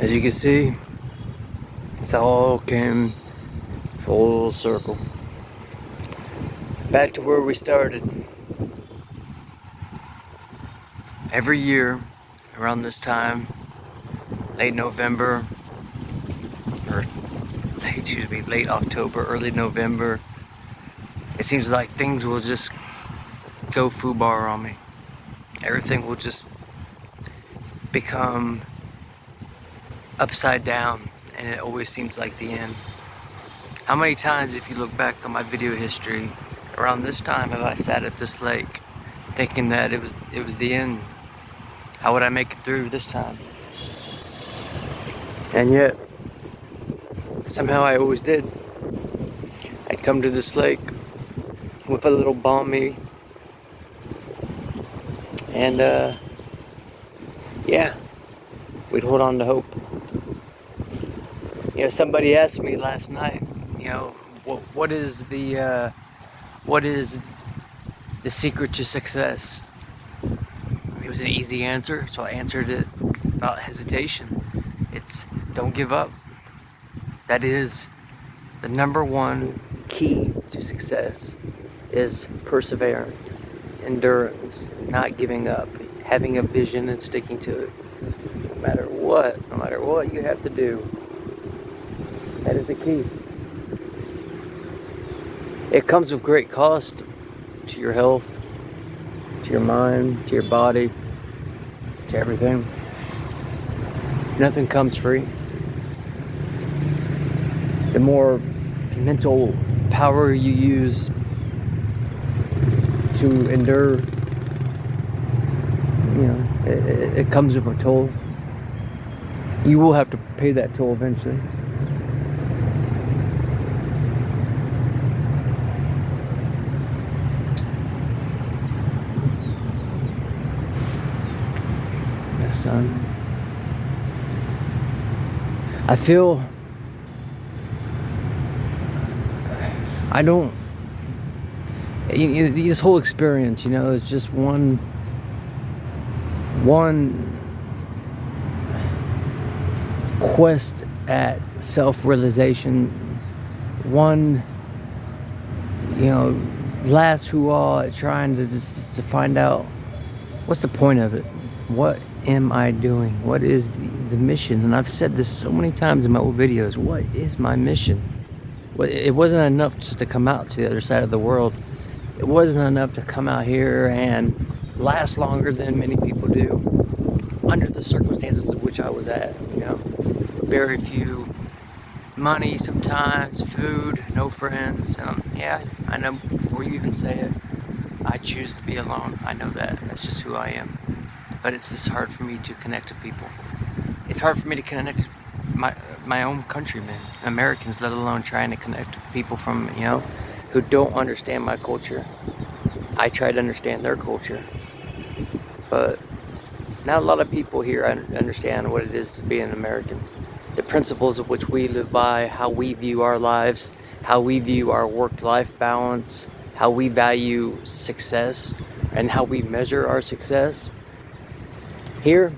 As you can see, it's all came full circle. Back to where we started. Every year, around this time, late November, or late October, early November, it seems like things will just go foobar on me. Everything will just become upside down, and it always seems like the end. How many times, if you look back on my video history, around this time have I sat at this lake thinking that it was the end? How would I make it through this time? And yet, somehow I always did. I'd come to this lake with a little balmy, and yeah, we'd hold on to hope. You know, somebody asked me last night, you know, what is the secret to success? It was an easy answer, so I answered it without hesitation. It's don't give up. That is the number one key to success, is perseverance, endurance, not giving up, having a vision and sticking to it. No matter what you have to do. That is the key. It comes with great cost to your health, to your mind, to your body, to everything. Nothing comes free. The more mental power you use to endure, you know, it comes with a toll. You will have to pay that toll eventually. Yes, son. I feel this whole experience, you know, is just one quest at self-realization, one, you know, last hurrah at trying to just to find out what's the point of it. What am I doing? What is the mission? And I've said this so many times in my old videos. What is my mission? Well, it wasn't enough just to come out to the other side of the world. It wasn't enough to come out here and last longer than many people do under the circumstances of which I was at. You know, very few money, sometimes food, no friends. Yeah, I know. Before you even say it, I choose to be alone. I know that. That's just who I am. But it's just hard for me to connect to people. It's hard for me to connect to my own countrymen, Americans, let alone trying to connect with people from, you know, who don't understand my culture. I try to understand their culture, but not a lot of people here understand what it is to be an American. The principles of which we live by, how we view our lives, how we view our work-life balance, how we value success, and how we measure our success. Here,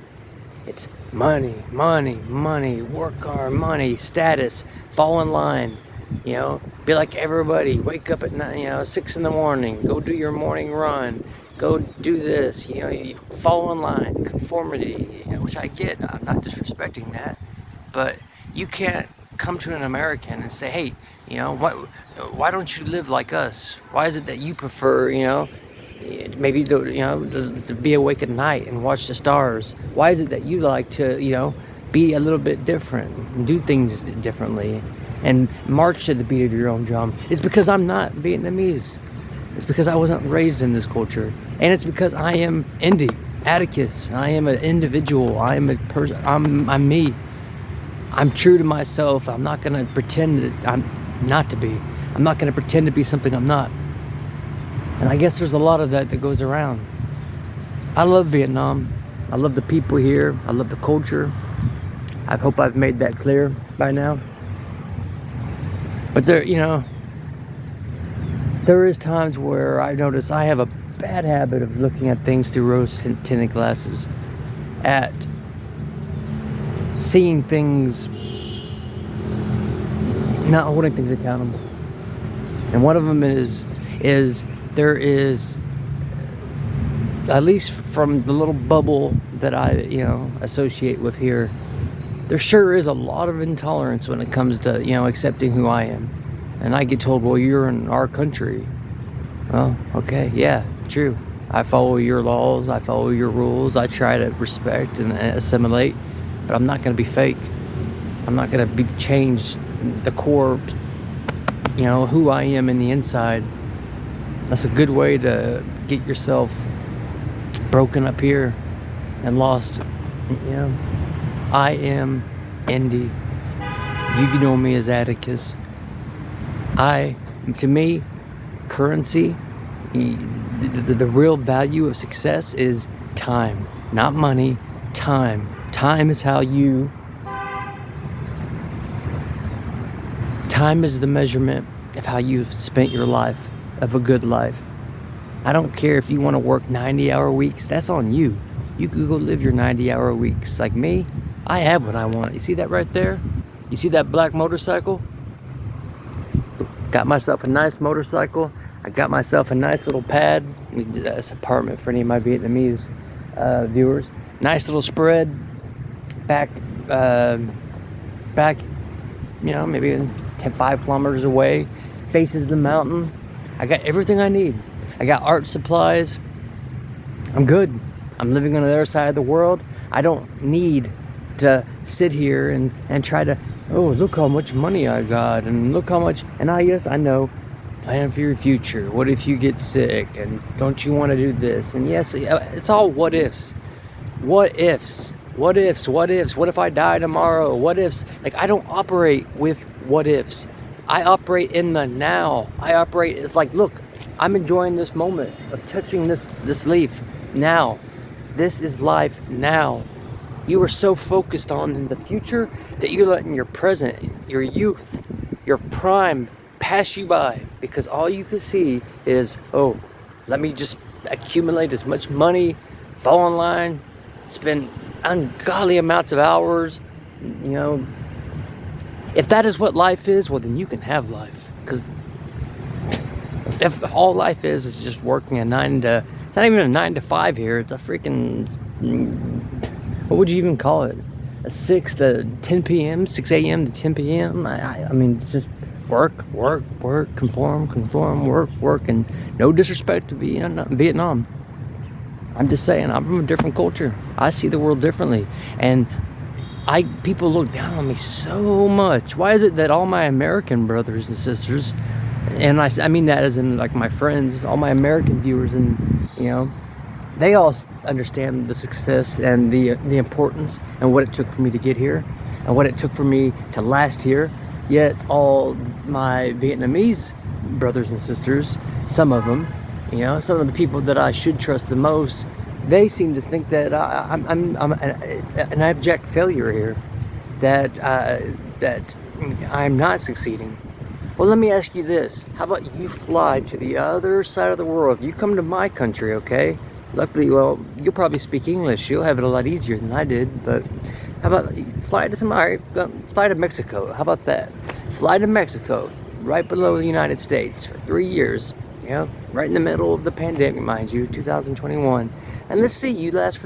it's money, work hard, money, status, fall in line, you know, be like everybody, wake up at 6 in the morning, go do your morning run, go do this, you know, you fall in line, conformity, you know, which I get, I'm not disrespecting that, but you can't come to an American and say, hey, you know, why don't you live like us? Why is it that you prefer, you know, maybe to be awake at night and watch the stars? Why is it that you like to, you know, be a little bit different and do things differently and march to the beat of your own drum? It's because I'm not Vietnamese. It's because I wasn't raised in this culture, and it's because I am Indie, Atticus. I am an individual. I am a person. I'm me. I'm true to myself. I'm not gonna pretend that I'm not to be. I'm not gonna pretend to be something I'm not. And I guess there's a lot of that goes around. I love Vietnam. I love the people here. I love the culture. I hope I've made that clear by now. But there, you know, there is times where I notice I have a bad habit of looking at things through rose-tinted glasses. At seeing things, not holding things accountable. And one of them is there is, at least from the little bubble that I, associate with here, there sure is a lot of intolerance when it comes to, accepting who I am. And I get told, well, you're in our country. Well, okay, yeah, true. I follow your laws, I follow your rules, I try to respect and assimilate, but I'm not going to be fake. I'm not going to be changed the core, who I am in the inside. That's a good way to get yourself broken up here and lost. I am Indy. You know me as Atticus. To me, currency, the real value of success is time, not money. Time is time is the measurement of how you've spent your life, of a good life. I don't care if you want to work 90-hour weeks, that's on you. You could go live your 90-hour weeks. Like me, I have what I want. You see that right there? You see that black motorcycle? Got myself a nice motorcycle. I got myself a nice little pad. That's an apartment for any of my Vietnamese viewers. Nice little spread. Back, maybe 5 kilometers away. Faces the mountain. I got everything I need. I got art supplies. I'm good. I'm living on the other side of the world. I don't need to sit here and try to, oh, look how much money I got, and look how much, and I know, plan for your future. What if you get sick, and don't you want to do this? And yes, it's all what ifs. What ifs? What ifs? What ifs? What if I die tomorrow? What ifs? Like, I don't operate with what ifs. I operate in the now. I operate, it's like, look, I'm enjoying this moment of touching this leaf now. This is life now. You are so focused on the future that you're letting your present, your youth, your prime pass you by, because all you can see is, oh, let me just accumulate as much money, fall in line, spend ungodly amounts of hours. If that is what life is, well, then you can have life. Because if all life is just working it's not even a 9 to 5 here, it's a freaking, what would you even call it? A 6 to 10 p.m., 6 a.m. to 10 p.m. I mean, it's just work, conform, work, and no disrespect to Vietnam. I'm just saying, I'm from a different culture. I see the world differently, and people look down on me so much. Why is it that all my American brothers and sisters, and I mean that as in like my friends, all my American viewers, and they all understand the success and the importance and what it took for me to get here and what it took for me to last here. Yet all my Vietnamese brothers and sisters, some of them, some of the people that I should trust the most, they seem to think that I'm an abject failure here, that I'm not succeeding. Well, let me ask you this. How about you fly to the other side of the world? You come to my country, okay? Luckily, well, you'll probably speak English. You'll have it a lot easier than I did. But how about you fly to Mexico? How about that? Fly to Mexico, right below the United States for 3 years. Right in the middle of the pandemic, mind you, 2021. And let's see, you last for